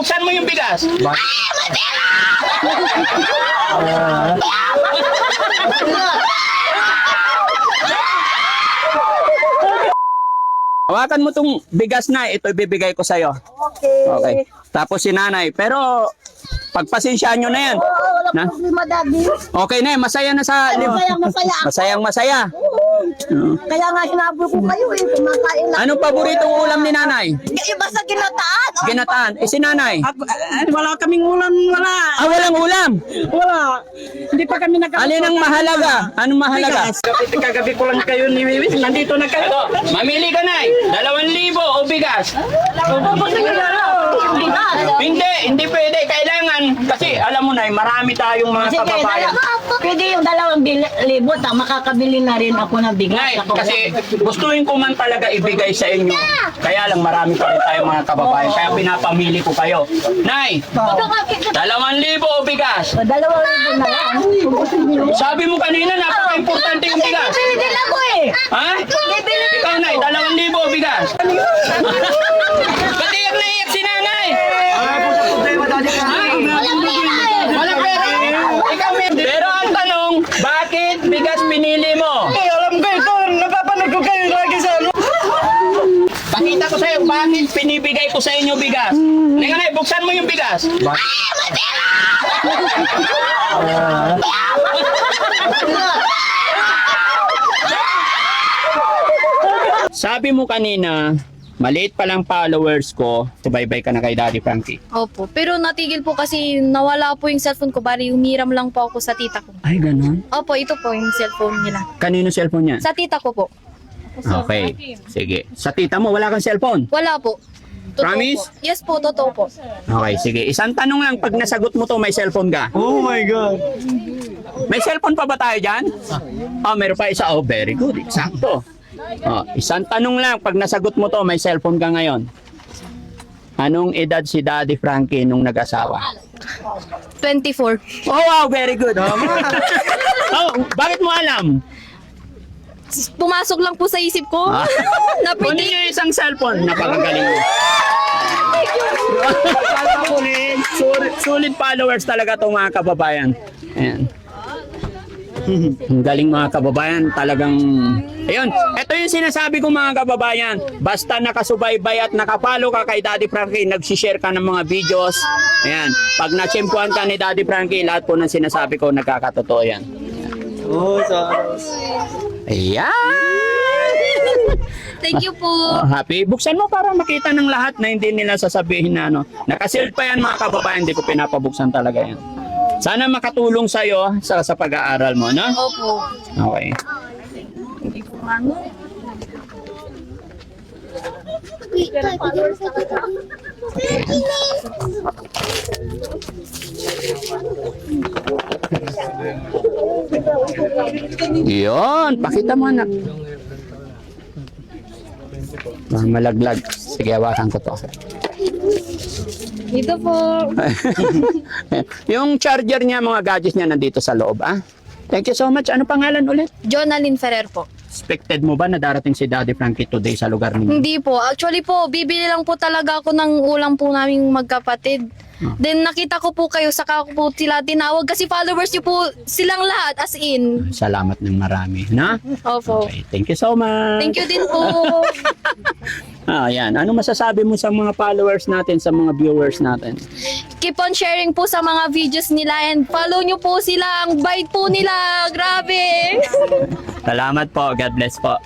buksan mo yung bigas. Hawakan mo tong bigas na, ito ibibigay ko sa'yo. Okay. Tapos si nanay. Pero, pagpasensyaan nyo na yan. Wala Na? po problema, Daddy. Okay na, masaya na sa... Masaya. Masayang masaya. Kaya nga hinabol ko kayo eh. Kumakain lang. Anong paboritong ulam ni nanay? Iba sa ginataan. Ginataan. Eh si nanay? Wala kaming ulam, wala. Ah, walang ulam. Wala. Hindi pa kami nagkakaroon. Alin ang mahalaga? Anong mahalaga? Kagabi ko lang kayo ni Wiwis. Nandito na kayo. Ito, mamili ka na 2,000 o bigas. Hindi pwede. Kailangan. Kasi alam mo na, marami tayong mga kababayan. Pwede yung 2,000 makakabili na rin ako ng bigas. Nay, kasi gustuin ko man talaga ibigay sa inyo. Kaya lang marami pa rin tayong mga kababayan. Kaya pinapamili ko kayo. Nay, 2,000 o bigas. 2,000 na lang. Sabi mo kanina, napaka-importante yung bigas. Bibili din ako eh. Ha? Ikaw, Nay, 2,000 o bigas. Ba't iyak na iyak si nanay? Walang pera. Ikaw, pero ang tanong, bakit bigas pinili mo? Alam ko ito. Napapanood ko kayo lagi sa ano. Pakita ko sa'yo, bakit pinibigay ko sa inyo bigas? Nay, buksan mo yung bigas. Sabi mo kanina, maliit pa lang followers ko, subaybay ka na kay Daddy Frankie. Opo. Pero natigil po kasi nawala po yung cellphone ko. Bari humiram lang po ako sa tita ko. Ay, ganun? Opo, ito po yung cellphone nila. Kanino cellphone niya? Sa tita ko po. Okay, sige. Sa tita mo, wala kang cellphone? Wala po. Totoo Promise? Po. Yes po, totoo po. Okay, sige. Isang tanong lang, pag nasagot mo to, may cellphone ka? Oh my God. May cellphone pa ba tayo dyan? Oh, meron pa isa. Oh, very good. Eksakto. Oh, isang tanong lang, pag nasagot mo to, may cellphone ka ngayon. Anong edad si Daddy Frankie nung nag-asawa? 24. Oh, wow, very good. Oh, bakit mo alam? Pumasok lang po sa isip ko. Ah. Kunin Napili. niyo yung isang cellphone. Napakagaling mo. Sulit followers talaga itong mga kababayan. Ayan. Ang galing mga kababayan, talagang... Ayun, ito yung sinasabi ko mga kababayan. Basta nakasubaybay at nakapalo ka kay Daddy Frankie, nagsishare ka ng mga videos. Ayan, pag natsimpuan ka ni Daddy Frankie, lahat po ng sinasabi ko nagkakatotoo yan. Oh, Ayan! Thank you po. Oh, happy. Buksan mo para makita ng lahat na hindi nila sasabihin na ano. Nakasealed pa yan mga kababayan, hindi ko pinapabuksan talaga yan. Sana makatulong sa'yo sa pag-aaral mo, no? Opo. Okay. Yun, pakita mo anak. Malaglag. Sige, hawakan ko to. Dito po. Yung charger niya, mga gadgets niya nandito sa loob, ah. Thank you so much. Ano pangalan ulit? Jonalyn Ferrer po. Expected mo ba na darating si Daddy Frankie today sa lugar ninyo? Hindi po. Actually po, bibili lang po talaga ako ng ulam po naming magkapatid. Then nakita ko po kayo, saka ko po sila tinawag kasi followers niyo po silang lahat as in. Salamat ng marami, na? Opo. Okay, thank you so much. Thank you din po. Ayan. Ano masasabi mo sa mga followers natin, sa mga viewers natin? Keep on sharing po sa mga videos nila and follow nyo po sila. Ang bait po nila. Grabe. Salamat po. God bless po.